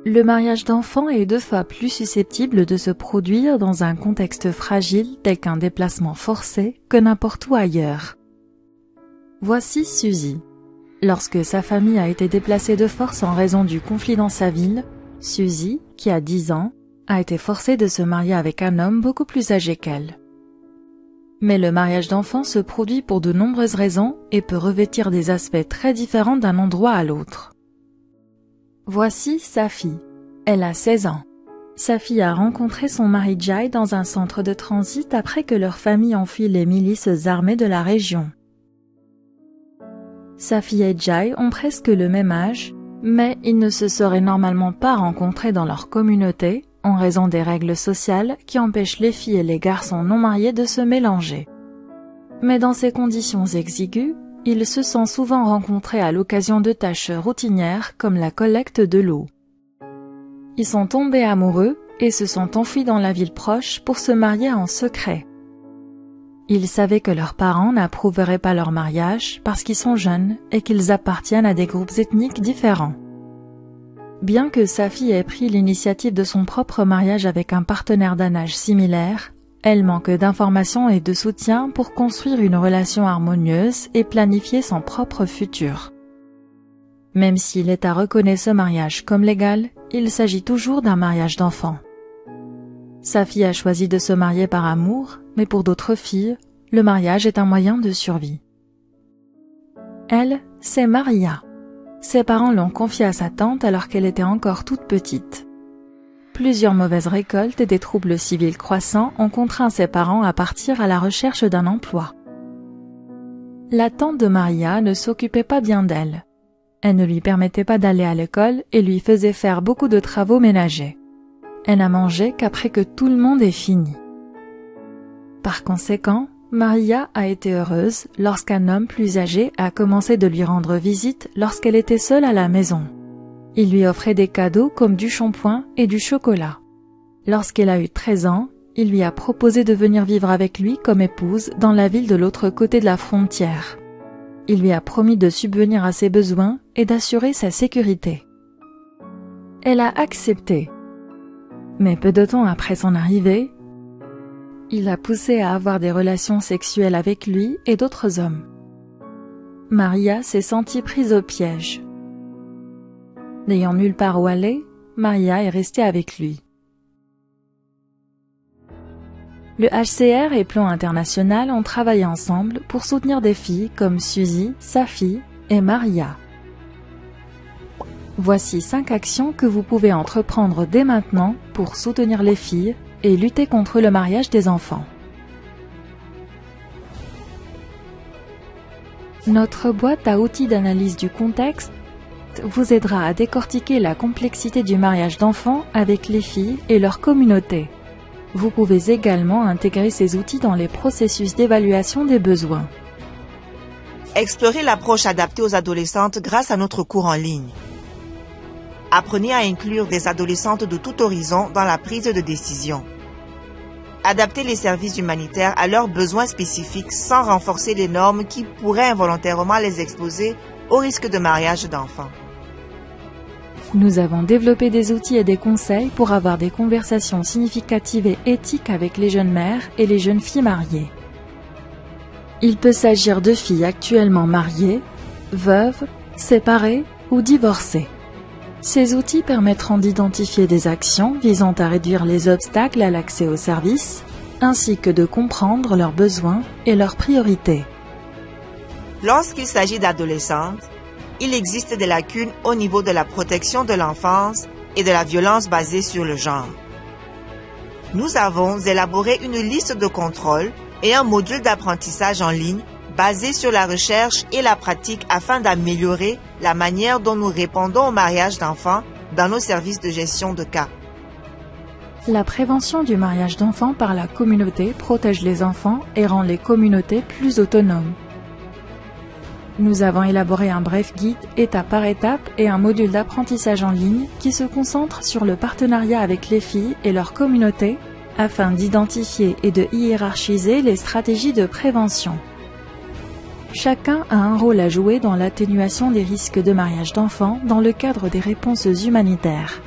Le mariage d'enfants est 2 fois plus susceptible de se produire dans un contexte fragile tel qu'un déplacement forcé que n'importe où ailleurs. Voici Suzy. Lorsque sa famille a été déplacée de force en raison du conflit dans sa ville, Suzy, qui a 10 ans, a été forcée de se marier avec un homme beaucoup plus âgé qu'elle. Mais le mariage d'enfants se produit pour de nombreuses raisons et peut revêtir des aspects très différents d'un endroit à l'autre. Voici Safi. Elle a 16 ans. Safi a rencontré son mari Jai dans un centre de transit après que leur famille enfuit les milices armées de la région. Safi et Jai ont presque le même âge, mais ils ne se seraient normalement pas rencontrés dans leur communauté en raison des règles sociales qui empêchent les filles et les garçons non mariés de se mélanger. Mais dans ces conditions exiguës, ils se sont souvent rencontrés à l'occasion de tâches routinières comme la collecte de l'eau. Ils sont tombés amoureux et se sont enfuis dans la ville proche pour se marier en secret. Ils savaient que leurs parents n'approuveraient pas leur mariage parce qu'ils sont jeunes et qu'ils appartiennent à des groupes ethniques différents. Bien que Safi ait pris l'initiative de son propre mariage avec un partenaire d'un âge similaire, elle manque d'informations et de soutien pour construire une relation harmonieuse et planifier son propre futur. Même si l'État reconnaît ce mariage comme légal, il s'agit toujours d'un mariage d'enfant. Safi a choisi de se marier par amour, mais pour d'autres filles, le mariage est un moyen de survie. Elle, c'est Maria. Ses parents l'ont confiée à sa tante alors qu'elle était encore toute petite. Plusieurs mauvaises récoltes et des troubles civils croissants ont contraint ses parents à partir à la recherche d'un emploi. La tante de Maria ne s'occupait pas bien d'elle. Elle ne lui permettait pas d'aller à l'école et lui faisait faire beaucoup de travaux ménagers. Elle n'a mangé qu'après que tout le monde ait fini. Par conséquent, Maria a été heureuse lorsqu'un homme plus âgé a commencé de lui rendre visite lorsqu'elle était seule à la maison. Il lui offrait des cadeaux comme du shampoing et du chocolat. Lorsqu'elle a eu 13 ans, il lui a proposé de venir vivre avec lui comme épouse dans la ville de l'autre côté de la frontière. Il lui a promis de subvenir à ses besoins et d'assurer sa sécurité. Elle a accepté. Mais peu de temps après son arrivée, il l'a poussée à avoir des relations sexuelles avec lui et d'autres hommes. Maria s'est sentie prise au piège. N'ayant nulle part où aller, Maria est restée avec lui. Le HCR et Plan International ont travaillé ensemble pour soutenir des filles comme Suzy, Safi et Maria. Voici 5 actions que vous pouvez entreprendre dès maintenant pour soutenir les filles et lutter contre le mariage des enfants. Notre boîte à outils d'analyse du contexte vous aidera à décortiquer la complexité du mariage d'enfants avec les filles et leur communauté. Vous pouvez également intégrer ces outils dans les processus d'évaluation des besoins. Explorez l'approche adaptée aux adolescentes grâce à notre cours en ligne. Apprenez à inclure des adolescentes de tout horizon dans la prise de décision. Adaptez les services humanitaires à leurs besoins spécifiques sans renforcer les normes qui pourraient involontairement les exposer au risque de mariage d'enfants. Nous avons développé des outils et des conseils pour avoir des conversations significatives et éthiques avec les jeunes mères et les jeunes filles mariées. Il peut s'agir de filles actuellement mariées, veuves, séparées ou divorcées. Ces outils permettront d'identifier des actions visant à réduire les obstacles à l'accès aux services, ainsi que de comprendre leurs besoins et leurs priorités. Lorsqu'il s'agit d'adolescentes, il existe des lacunes au niveau de la protection de l'enfance et de la violence basée sur le genre. Nous avons élaboré une liste de contrôles et un module d'apprentissage en ligne basé sur la recherche et la pratique afin d'améliorer la manière dont nous répondons au mariage d'enfants dans nos services de gestion de cas. La prévention du mariage d'enfants par la communauté protège les enfants et rend les communautés plus autonomes. Nous avons élaboré un bref guide étape par étape et un module d'apprentissage en ligne qui se concentre sur le partenariat avec les filles et leur communauté afin d'identifier et de hiérarchiser les stratégies de prévention. Chacun a un rôle à jouer dans l'atténuation des risques de mariage d'enfants dans le cadre des réponses humanitaires.